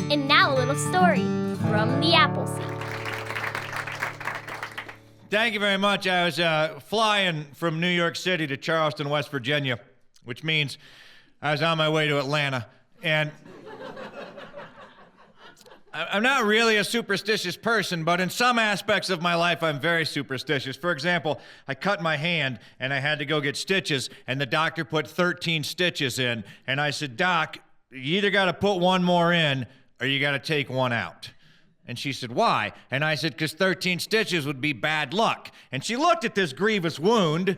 And now a little story from the Appleseed. Thank you very much. I was flying from New York City to Charleston, West Virginia, which means I was on my way to Atlanta. And I'm not really a superstitious person, but in some aspects of my life, I'm very superstitious. For example, I cut my hand, and I had to go get stitches, and the doctor put 13 stitches in. And I said, Doc, you either got to put one more in, or you got to take one out. And she said, why? And I said, because 13 stitches would be bad luck. And she looked at this grievous wound,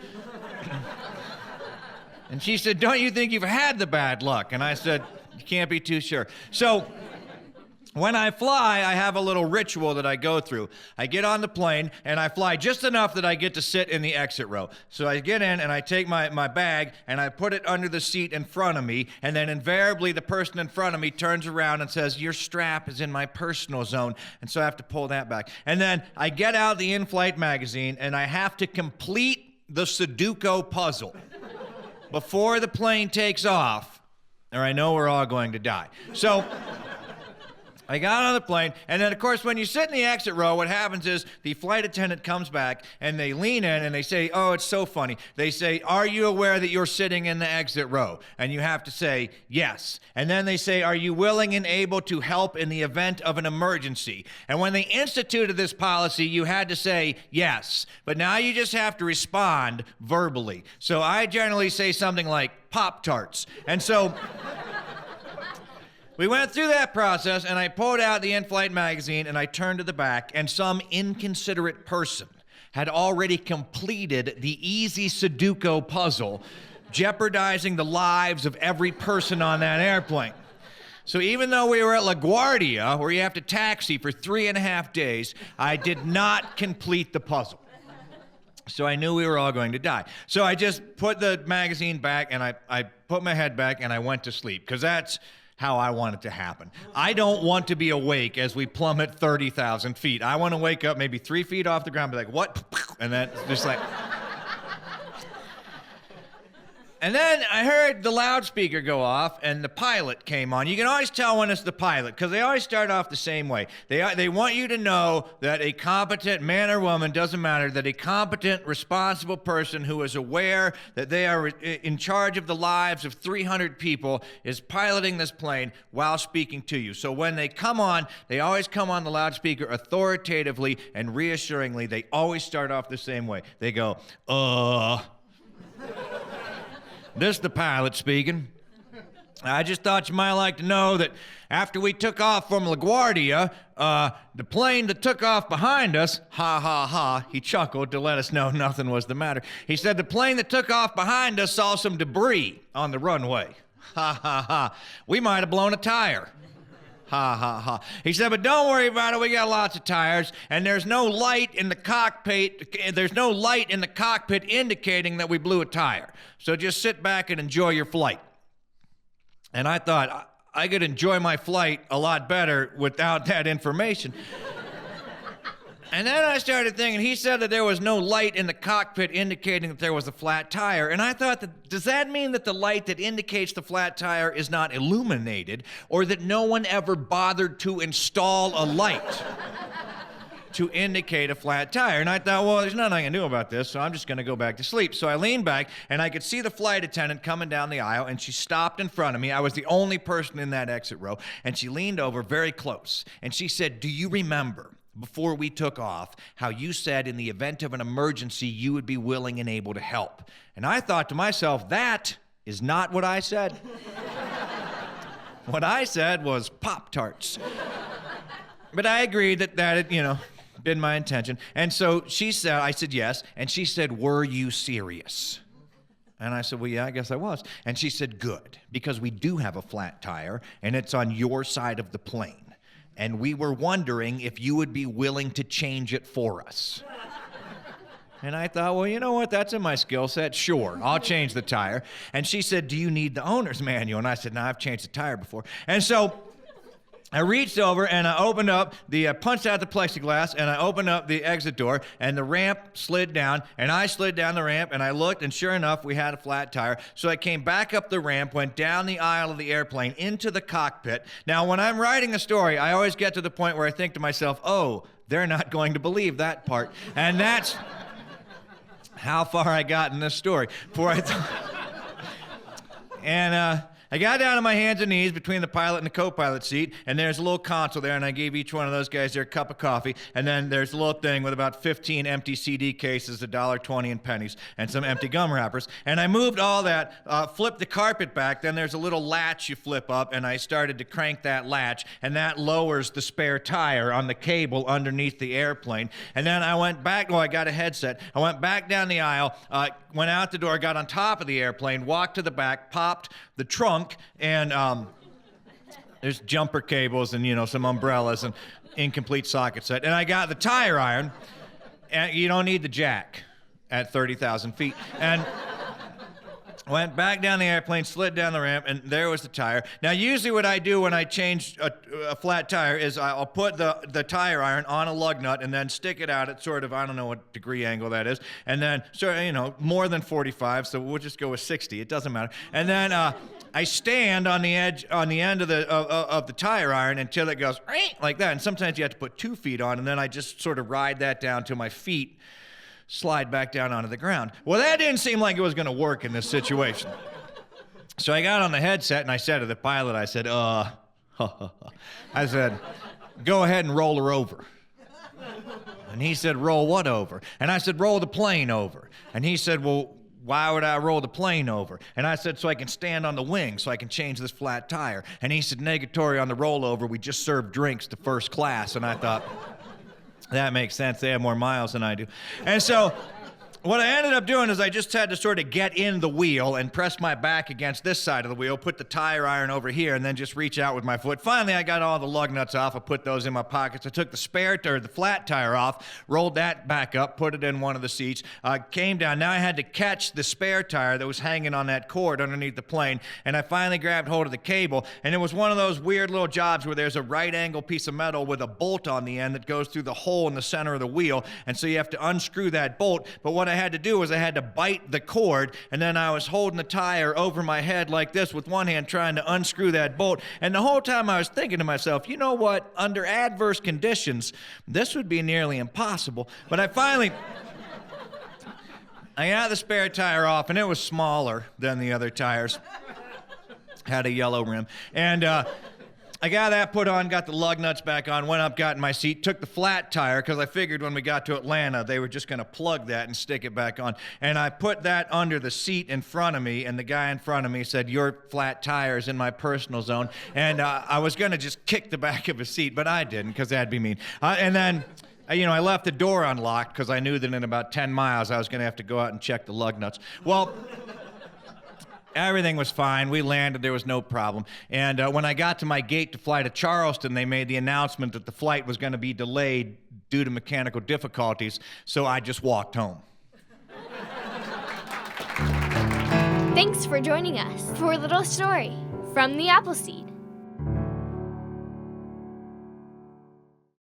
and she said, don't you think you've had the bad luck? And I said, you can't be too sure. So when I fly, I have a little ritual that I go through. I get on the plane, and I fly just enough that I get to sit in the exit row. So I get in, and I take my bag, and I put it under the seat in front of me, and then invariably the person in front of me turns around and says, your strap is in my personal zone, and so I have to pull that back. And then I get out the in-flight magazine, and I have to complete the Sudoku puzzle before the plane takes off, or I know we're all going to die. So I got on the plane, and then, of course, when you sit in the exit row, what happens is the flight attendant comes back, and they lean in, and they say, oh, it's so funny. They say, are you aware that you're sitting in the exit row? And you have to say, yes. And then they say, are you willing and able to help in the event of an emergency? And when they instituted this policy, you had to say, yes. But now you just have to respond verbally. So I generally say something like, Pop-Tarts. And so we went through that process, and I pulled out the in-flight magazine, and I turned to the back, and some inconsiderate person had already completed the easy Sudoku puzzle, jeopardizing the lives of every person on that airplane. So even though we were at LaGuardia, where you have to taxi for 3.5 days, I did not complete the puzzle. So I knew we were all going to die. So I just put the magazine back, and I put my head back, and I went to sleep, because that's how I want it to happen. I don't want to be awake as we plummet 30,000 feet. I want to wake up maybe 3 feet off the ground, be like, what? And then just like. And then I heard the loudspeaker go off, and the pilot came on. You can always tell when it's the pilot, because they always start off the same way. They want you to know that a competent man or woman, doesn't matter, that a competent, responsible person who is aware that they are in charge of the lives of 300 people is piloting this plane while speaking to you. So when they come on, they always come on the loudspeaker authoritatively and reassuringly. They always start off the same way. They go, This is the pilot speaking. I just thought you might like to know that after we took off from LaGuardia, the plane that took off behind us, ha, ha, ha, he chuckled to let us know nothing was the matter. He said the plane that took off behind us saw some debris on the runway. Ha, ha, ha. We might have blown a tire. Ha, ha, ha. He said, but don't worry about it. We got lots of tires, and there's no light in the cockpit. There's no light in the cockpit indicating that we blew a tire. So just sit back and enjoy your flight. And I thought I could enjoy my flight a lot better without that information. And then I started thinking, he said that there was no light in the cockpit indicating that there was a flat tire. And I thought, does that mean that the light that indicates the flat tire is not illuminated, or that no one ever bothered to install a light to indicate a flat tire? And I thought, well, there's nothing I can do about this, so I'm just going to go back to sleep. So I leaned back, and I could see the flight attendant coming down the aisle, and she stopped in front of me. I was the only person in that exit row, and she leaned over very close, and she said, do you remember, before we took off, how you said in the event of an emergency, you would be willing and able to help? And I thought to myself, that is not what I said. What I said was Pop-Tarts. But I agreed that had, been my intention. And so she said, I said yes, and she said, were you serious? And I said, well, yeah, I guess I was. And she said, good, because we do have a flat tire, and it's on your side of the plane. And we were wondering if you would be willing to change it for us. And I thought, well, you know what? That's in my skill set. Sure, I'll change the tire. And she said, do you need the owner's manual? And I said, no, I've changed the tire before. And so I reached over and I opened up punched out the plexiglass and I opened up the exit door and the ramp slid down and I slid down the ramp and I looked and sure enough we had a flat tire. So I came back up the ramp, went down the aisle of the airplane into the cockpit. Now when I'm writing a story, I always get to the point where I think to myself, oh, they're not going to believe that part. And that's how far I got in this story. I got down on my hands and knees between the pilot and the co-pilot seat, and there's a little console there, and I gave each one of those guys their cup of coffee, and then there's a little thing with about 15 empty CD cases, $1.20 in pennies, and some empty gum wrappers. And I moved all that, flipped the carpet back, then there's a little latch you flip up, and I started to crank that latch, and that lowers the spare tire on the cable underneath the airplane. And then I went back, I got a headset, I went back down the aisle, went out the door, got on top of the airplane, walked to the back, popped the trunk, and there's jumper cables and, some umbrellas and incomplete socket set. And I got the tire iron, and you don't need the jack at 30,000 feet. And went back down the airplane, slid down the ramp, and there was the tire. Now, usually what I do when I change a flat tire is I'll put the tire iron on a lug nut and then stick it out at sort of, I don't know what degree angle that is, and then, more than 45, so we'll just go with 60. It doesn't matter. And then I stand on the end of the tire iron until it goes like that. And sometimes you have to put 2 feet on, and then I just sort of ride that down till my feet slide back down onto the ground. Well, that didn't seem like it was going to work in this situation. So I got on the headset and I said to the pilot, I said, go ahead and roll her over. And he said, roll what over? And I said, roll the plane over. And he said, well, why would I roll the plane over? And I said, so I can stand on the wing, so I can change this flat tire. And he said, negatory on the rollover, we just serve drinks to first class. And I thought, that makes sense. They have more miles than I do. And so what I ended up doing is I just had to sort of get in the wheel and press my back against this side of the wheel, put the tire iron over here, and then just reach out with my foot. Finally, I got all the lug nuts off. I put those in my pockets. I took the flat tire off, rolled that back up, put it in one of the seats, came down. Now I had to catch the spare tire that was hanging on that cord underneath the plane, and I finally grabbed hold of the cable, and it was one of those weird little jobs where there's a right-angle piece of metal with a bolt on the end that goes through the hole in the center of the wheel, and so you have to unscrew that bolt. But what I had to do was I had to bite the cord, and then I was holding the tire over my head like this with one hand trying to unscrew that bolt. And the whole time I was thinking to myself, you know what? Under adverse conditions, this would be nearly impossible. But I got the spare tire off, and it was smaller than the other tires. Had a yellow rim. And I got that put on, got the lug nuts back on, went up, got in my seat, took the flat tire, because I figured when we got to Atlanta, they were just going to plug that and stick it back on. And I put that under the seat in front of me, and the guy in front of me said, your flat tire is in my personal zone. And I was going to just kick the back of his seat, but I didn't, because that'd be mean. And then I left the door unlocked, because I knew that in about 10 miles, I was going to have to go out and check the lug nuts. Well, everything was fine. We landed. There was no problem. And when I got to my gate to fly to Charleston, they made the announcement that the flight was going to be delayed due to mechanical difficulties, so I just walked home. Thanks for joining us for a little story from the Appleseed.